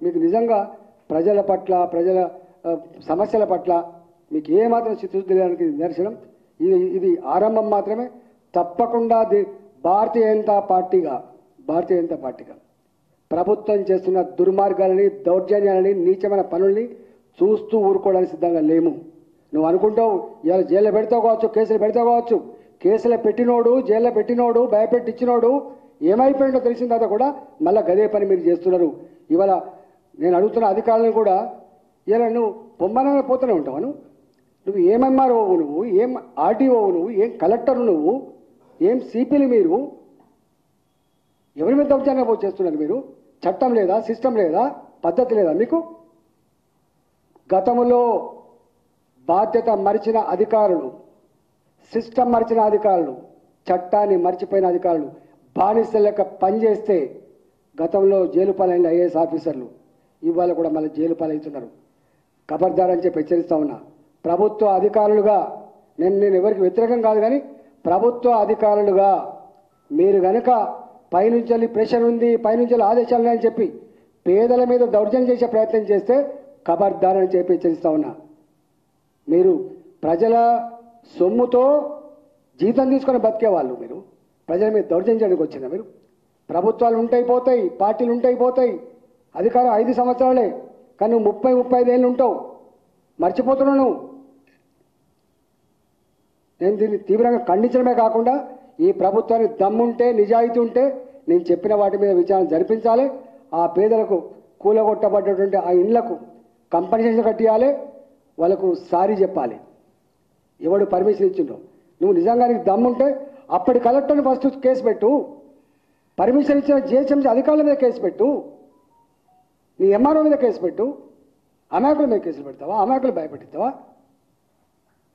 మీకు నిజంగా ప్రజల పట్ల ప్రజల సమస్యల పట్ల మీకు ఏమాత్రం చిత్తశుద్ధి లేడానికి నిదర్శనం. ఇది ఆరంభం మాత్రమే. తప్పకుండా భారతీయ జనతా పార్టీగా ప్రభుత్వం చేస్తున్న దుర్మార్గాలని, దౌర్జన్యాలని, నీచమైన పనుల్ని చూస్తూ ఊరుకోవడానికి సిద్ధంగా లేము. నువ్వు అనుకుంటావు ఇవాళ జైల్లో పెడతావు కావచ్చు, కేసులు పెడతావు కావచ్చు. కేసులు పెట్టినోడు, జైల్లో పెట్టినోడు, భయపెట్టించినోడు ఏమైపోయిందో తెలిసిన తర్వాత కూడా మళ్ళీ గదే పని మీరు చేస్తున్నారు. ఇవాళ నేను అడుగుతున్న అధికారులను కూడా ఇలా నువ్వు పొమ్మన పోతూనే ఉంటావు. నువ్వు ఏం ఎంఆర్ఓవు, నువ్వు ఏం ఆర్టీఓవు, నువ్వు ఏం కలెక్టర్, నువ్వు ఏం సిపిలు, మీరు ఎవరి మీద దౌర్జన్యం చేస్తున్నారు? మీరు చట్టం లేదా, సిస్టమ్ లేదా, పద్ధతి లేదా మీకు? గతంలో బాధ్యత మరిచిన అధికారులు, సిస్టమ్ మరిచిన అధికారులు, చట్టాన్ని మర్చిపోయిన అధికారులు బానిస లెక్క పనిచేస్తే గతంలో జైలు పాలైన ఐఏఎస్ ఆఫీసర్లు ఇవాళ కూడా మళ్ళీ జైలు పాలవుతున్నారు. ఖబర్దార్ అని చెప్పి హెచ్చరిస్తా ఉన్నా. ప్రభుత్వ అధికారులుగా నేను ఎవరికి వ్యతిరేకం కాదు, కానీ ప్రభుత్వ అధికారులుగా మీరు గనక పైనుంచి ప్రెషర్ ఉంది, పైనుంచి ఆదేశాలు ఉన్నాయని చెప్పి పేదల మీద దౌర్జన్యం చేసే ప్రయత్నం చేస్తే ఖబర్దార్ అని చెప్పి హెచ్చరిస్తా ఉన్నా. మీరు ప్రజల సొమ్ముతో జీతం తీసుకొని బతికేవాళ్ళు, మీరు ప్రజల మీద దౌర్జన్యం చేయడానికి వచ్చిన మీరు. ప్రభుత్వాలు ఉంటాయి పోతాయి, పార్టీలు ఉంటాయి పోతాయి, అధికారం 5 సంవత్సరాలే, కానీ నువ్వు 30-35 ఏళ్ళు ఉంటావు. మర్చిపోతున్నావు నువ్వు. నేను దీన్ని తీవ్రంగా ఖండించడమే కాకుండా ఈ ప్రభుత్వానికి దమ్ముంటే, నిజాయితీ ఉంటే నేను చెప్పిన వాటి మీద విచారణ జరిపించాలి. ఆ పేదలకు కూలగొట్టబడ్డటువంటి ఆ ఇండ్లకు కంపెన్సేషన్ కట్టియాలి, వాళ్ళకు సారీ చెప్పాలి. ఎవడు పర్మిషన్ ఇచ్చిండో నువ్వు నిజంగా నీకు దమ్ముంటే అప్పటి కలెక్టర్ని ఫస్ట్ కేసు పెట్టు, పర్మిషన్ ఇచ్చిన జిహెచ్ఎంసీ అధికారుల మీద కేసు పెట్టు, నీ ఎంఆర్ఓ మీద కేసు పెట్టు. అమాయకుల మీద కేసులు పెడతావా? అమాయకులు భయపెట్టిస్తావా?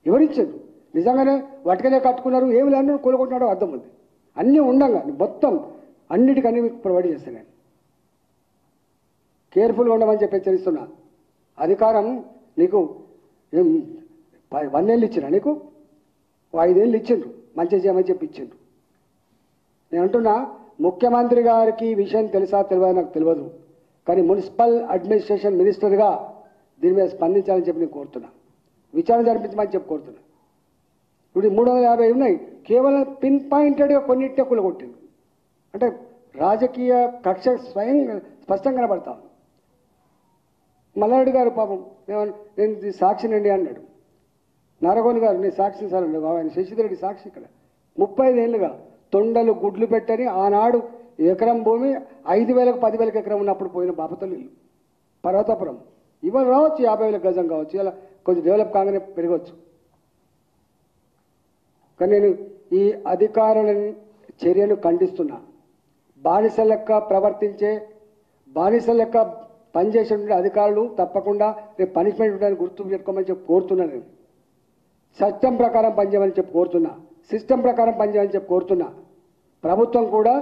ఎవరిచ్చారు? నిజంగానే వాటికనే కట్టుకున్నారు, ఏమి లేని కూలగొట్టినాడో అర్థం ఉంది. అన్నీ ఉండగా మొత్తం అన్నిటికన్నీ మీకు ప్రొవైడ్ చేస్తాను. నేను కేర్ఫుల్గా ఉండమని చెప్పి హెచ్చరిస్తున్నా. అధికారం నీకు 1 ఏళ్ళు ఇచ్చినా, నీకు 5 ఏళ్ళు ఇచ్చిండ్రు, మంచిగా చేయమని చెప్పి ఇచ్చిండ్రు. నేను అంటున్నా, ముఖ్యమంత్రి గారికి ఈ విషయం తెలుసా తెలియదు నాకు తెలియదు, కానీ మున్సిపల్ అడ్మినిస్ట్రేషన్ మినిస్టర్గా దీని మీద స్పందించాలని చెప్పి నేను కోరుతున్నా. విచారణ జరిపించమని చెప్పి కోరుతున్నా. ఇప్పుడు 350 ఉన్నాయి, కేవలం పిన్ పాయింటెడ్గా కొన్నింటినే కూలగొట్టింది. అంటే రాజకీయ కక్ష స్పష్టంగా కనబడతా. మల్లారెడ్డి గారు పాపం నేను సాక్షినండి అన్నాడు. నారగోని గారు నేను సాక్షి సార్ అన్నాడు. ఆయన శశిధరెడ్డి సాక్షి. ఇక్కడ 35 ఏళ్ళుగా తొండలు గుడ్లు పెట్టని ఆనాడు ఎకరం భూమి 5,000కు 10,000 ఎకరం ఉన్నప్పుడు పోయిన బాపతల్లి ఇల్లు పర్వతాపురం. ఇవాళ రావచ్చు 50,000 గజం కావచ్చు, ఇలా కొంచెం డెవలప్ కాగానే పెరగవచ్చు. కానీ నేను ఈ అధికారుల చర్యను ఖండిస్తున్నా. బానిస లెక్క ప్రవర్తించే, బానిస లెక్క పనిచేసేటువంటి అధికారులు తప్పకుండా రేపు పనిష్మెంట్ ఉండడానికి గుర్తు పెట్టుకోమని చెప్పి కోరుతున్నాను. నేను చట్టం ప్రకారం పనిచేయమని చెప్పి కోరుతున్నా, సిస్టమ్ ప్రకారం పనిచేయమని చెప్పి కోరుతున్నా. ప్రభుత్వం కూడా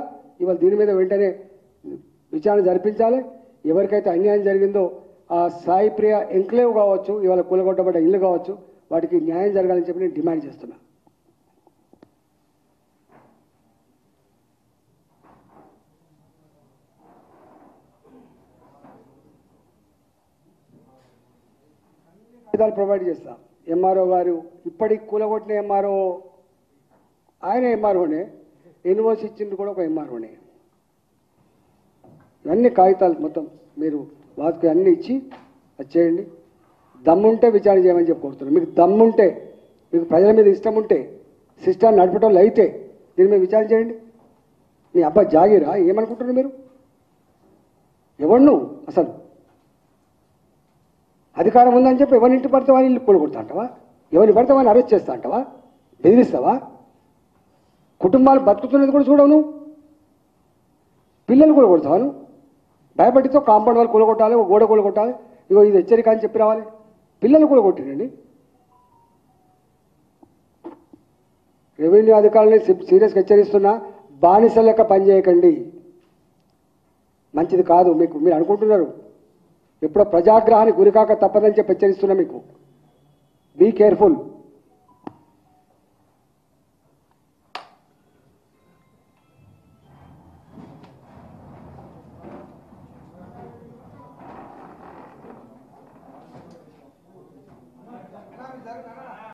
ఇవాళ దీని మీద వెంటనే విచారణ జరిపించాలి. ఎవరికైతే అన్యాయం జరిగిందో ఆ సాయి ప్రియ ఎంక్లేవ్ కావచ్చు, ఇవాళ కూలగొట్టబడ్డ ఇల్లు కావచ్చు, వాటికి న్యాయం జరగాలని చెప్పి నేను డిమాండ్ చేస్తున్నా. ప్రొవైడ్ చేస్తా. ఎంఆర్ఓ గారు ఇప్పటికి కూలగొట్టిన ఎంఆర్ఓ ఆయన ఎంఆర్ఓనే, ఎన్ఓసి ఇచ్చింది కూడా ఒక ఎంఆర్ఓనే. అన్ని కాగితాలు మొత్తం మీరు వాటికి అన్ని ఇచ్చి అది చేయండి. దమ్ముంటే విచారణ చేయమని చెప్పి కోరుతున్నాను. మీకు దమ్ముంటే, మీకు ప్రజల మీద ఇష్టం ఉంటే, సిస్టమ్ నడపటంలో అయితే దీని మీద విచారణ చేయండి. నీ అబ్బాయి జాగిరా ఏమనుకుంటున్నారు మీరు? ఎవరు నువ్వు అసలు? అధికారం ఉందని చెప్పి ఎవరింటి పడితే వాళ్ళు ఇల్లు కూలగొడతా అంటావా? ఎవరిని పడితే వాళ్ళని అరెస్ట్ చేస్తా అంటావా? బెదిరిస్తావా? కుటుంబాలు బతుకుతున్నది కూడా చూడవు నువ్వు. పిల్లలు కూలగొడతావా నువ్వు? భయపడితో కాంపౌండ్ వాళ్ళు కూలగొట్టాలి, ఒక గోడ కూలగొట్టాలి, ఇగో ఇది హెచ్చరిక అని చెప్పి రావాలి. పిల్లలు కూలగొట్టినండి. రెవెన్యూ అధికారులని సీరియస్గా హెచ్చరిస్తున్నా, బానిస లెక్క పనిచేయకండి, మంచిది కాదు. మీకు మీరు అనుకుంటున్నారు ఎప్పుడో ప్రజాగ్రహానికి గురికాక తప్పదని చెప్పి హెచ్చరిస్తున్నా. మీకు బీ కేర్ఫుల్.